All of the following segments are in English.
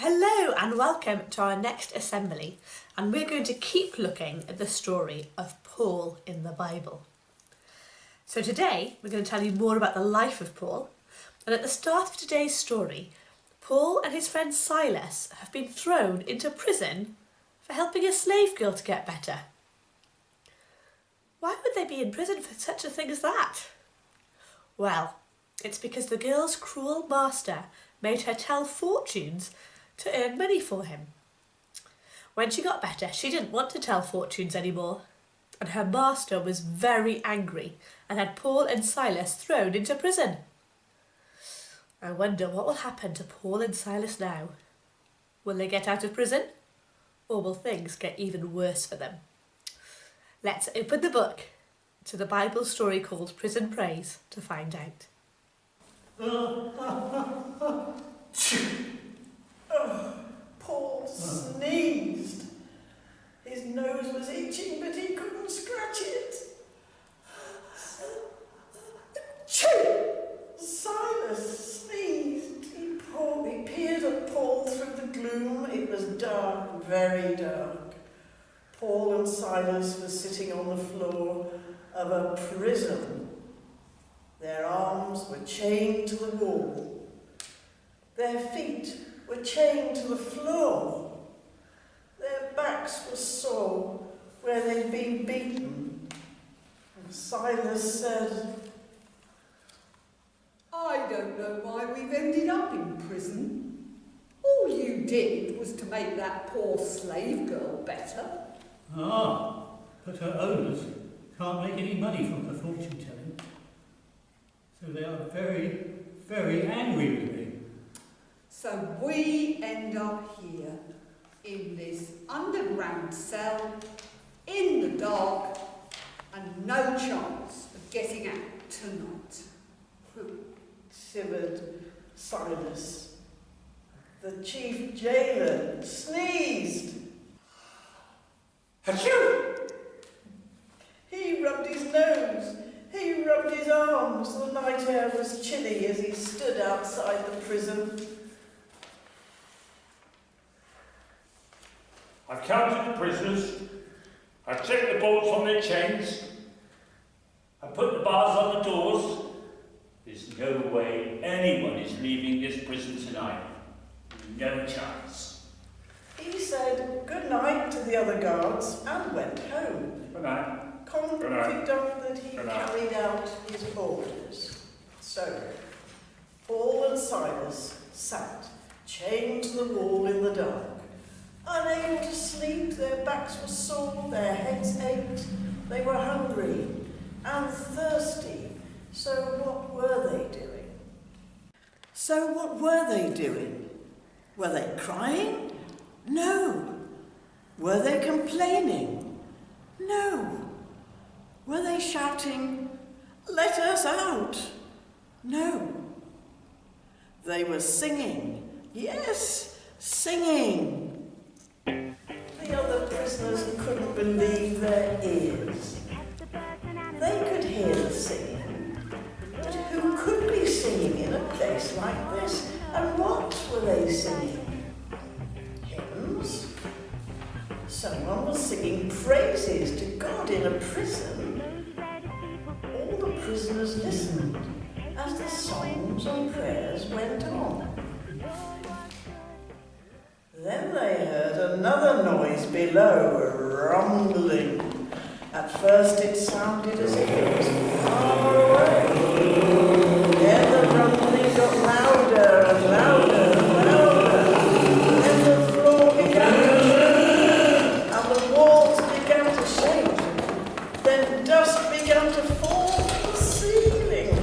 Hello and welcome to our next assembly, and we're going to keep looking at the story of Paul in the Bible. So today we're going to tell you more about the life of Paul, and at the start of today's story, Paul and his friend Silas have been thrown into prison for helping a slave girl to get better. Why would they be in prison for such a thing as that? Well, it's because the girl's cruel master made her tell fortunes to earn money for him. When she got better, she didn't want to tell fortunes anymore, and her master was very angry and had Paul and Silas thrown into prison. I wonder what will happen to Paul and Silas now. Will they get out of prison, or will things get even worse for them? Let's open the book to the Bible story called Prison Praise to find out. Paul sneezed. His nose was itching, but he couldn't scratch it. Achoo! Silas sneezed. He peered at Paul through the gloom. It was dark, very dark. Paul and Silas were sitting on the floor of a prison. Their arms were chained to the wall. Their feet were chained to the floor. Their backs were sore where they'd been beaten. And Silas said, "I don't know why we've ended up in prison. All you did was to make that poor slave girl better." Ah, but her owners can't make any money from her fortune telling. So they are very, very angry with me. So we end up here, in this underground cell, in the dark, and no chance of getting out tonight. shivered Silas. The chief jailer sneezed. Achoo! He rubbed his nose. He rubbed his arms. The night air was chilly as he stood outside the prison. I've counted the prisoners, I've checked the bolts on their chains, I've put the bars on the doors. There's no way anyone is leaving this prison tonight. No chance. He said good night to the other guards and went home, Good night. confident that he Good night. carried out his orders. So, Paul and Silas sat, chained to the wall in the dark. Unable to sleep, their backs were sore, their heads ached, they were hungry and thirsty. So what were they doing? Were they crying? No. Were they complaining? No. Were they shouting, "Let us out"? No. They were singing. Yes, singing. The other prisoners couldn't believe their ears. They could hear the singing, but who could be singing in a place like this? And what were they singing? Hymns? Someone was singing praises to God in a prison. All the prisoners listened as the songs and prayers went on. Then they heard another noise below, a rumbling. At first it sounded as if it was far away. Then the rumbling got louder and louder and louder. Then the floor began to move and the walls began to shake. Then dust began to fall from the ceiling.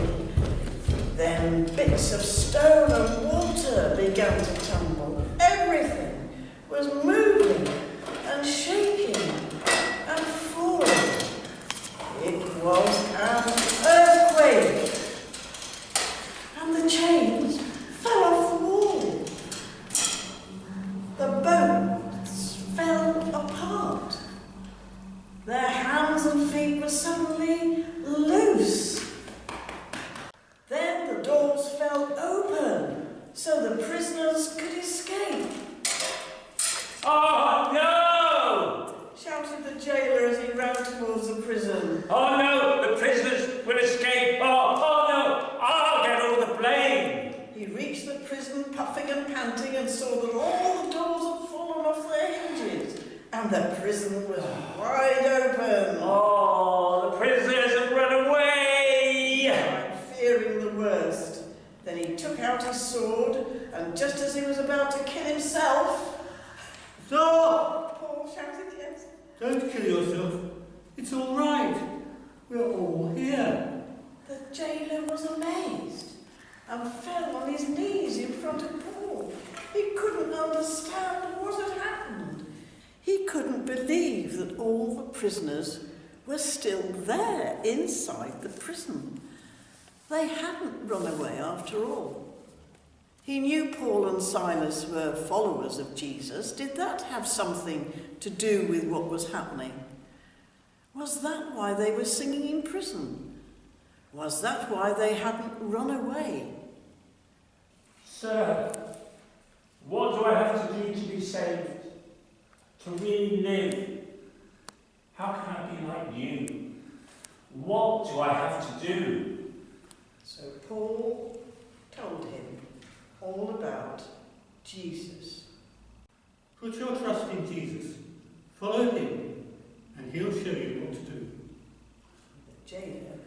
Then bits of stone and water began to tumble. Everything was moving and shaking and falling. It was an earthquake, and the chains fell off the wall. The boats fell apart. Their hands and feet were suddenly loose. Then the doors fell open so the prisoners could escape. puffing and panting and saw that all the doors had fallen off their hinges and the prison was wide open. Oh, the prisoners have run away! I'm fearing the worst. Then he took out his sword, and just as he was about to kill himself... Stop! Paul shouted, yes. Don't kill yourself. It's all right. We're all here. The jailer was amazed and fell on his knees in front of Paul. He couldn't understand what had happened. He couldn't believe that all the prisoners were still there inside the prison. They hadn't run away after all. He knew Paul and Silas were followers of Jesus. Did that have something to do with what was happening? Was that why they were singing in prison? Was that why they hadn't run away? Sir, what do I have to do to be saved? To really live? How can I be like you? What do I have to do? So Paul told him all about Jesus. Put your trust in Jesus. Follow him, and he'll show you what to do. The jailer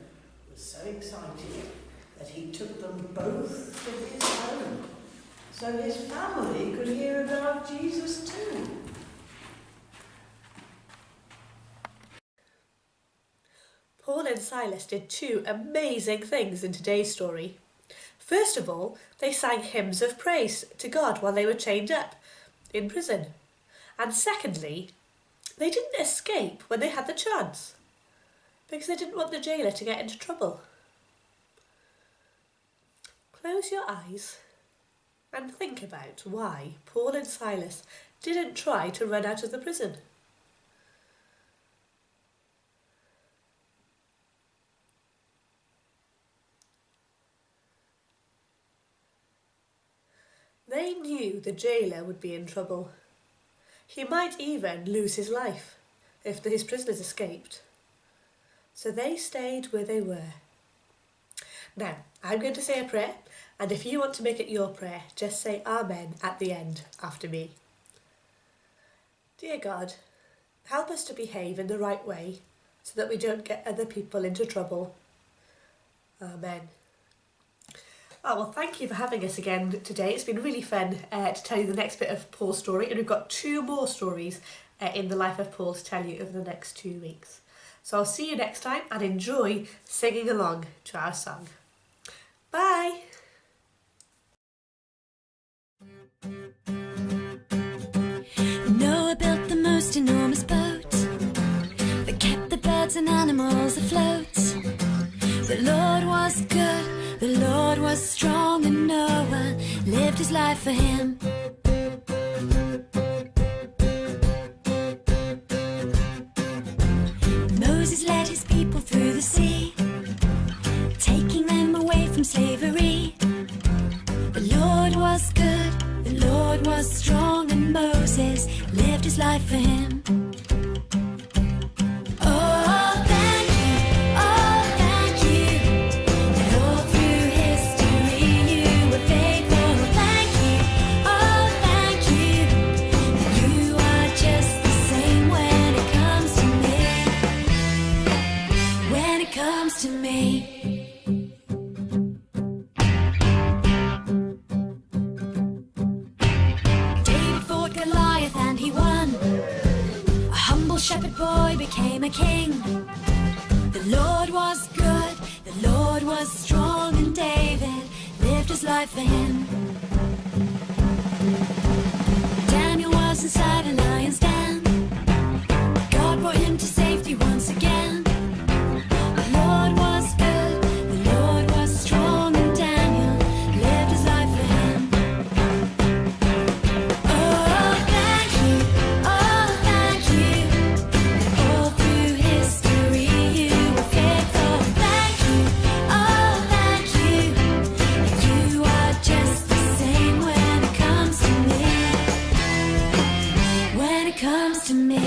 was so excited that he took them both to his home, so his family could hear about Jesus too. Paul and Silas did two amazing things in today's story. First of all, they sang hymns of praise to God while they were chained up in prison. And secondly, they didn't escape when they had the chance, because they didn't want the jailer to get into trouble. Close your eyes and think about why Paul and Silas didn't try to run out of the prison. They knew the jailer would be in trouble. He might even lose his life if his prisoners escaped. So they stayed where they were. Now, I'm going to say a prayer, and if you want to make it your prayer, just say Amen at the end after me. Dear God, help us to behave in the right way so that we don't get other people into trouble. Amen. Oh, well, thank you for having us again today. It's been really fun to tell you the next bit of Paul's story, and we've got 2 more stories in the life of Paul to tell you over the next 2 weeks. So I'll see you next time, and enjoy singing along to our song. Bye! Noah built the most enormous boat that kept the birds and animals afloat. The Lord was good, the Lord was strong, and Noah lived his life for him. Moses led his people through the sea, taking them away from slavery. The Lord was good, the Lord was strong, and Moses lived his life for him. To me, David fought Goliath and he won. A humble shepherd boy became a king. The Lord was good, the Lord was strong, and David lived his life for him. Daniel was inside a lion's den. God brought him to safety once again. Comes to me.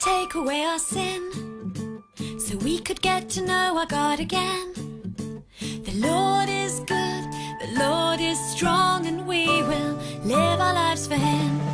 take away our sin, so we could get to know our God again. The Lord is good, the Lord is strong, and we will live our lives for Him.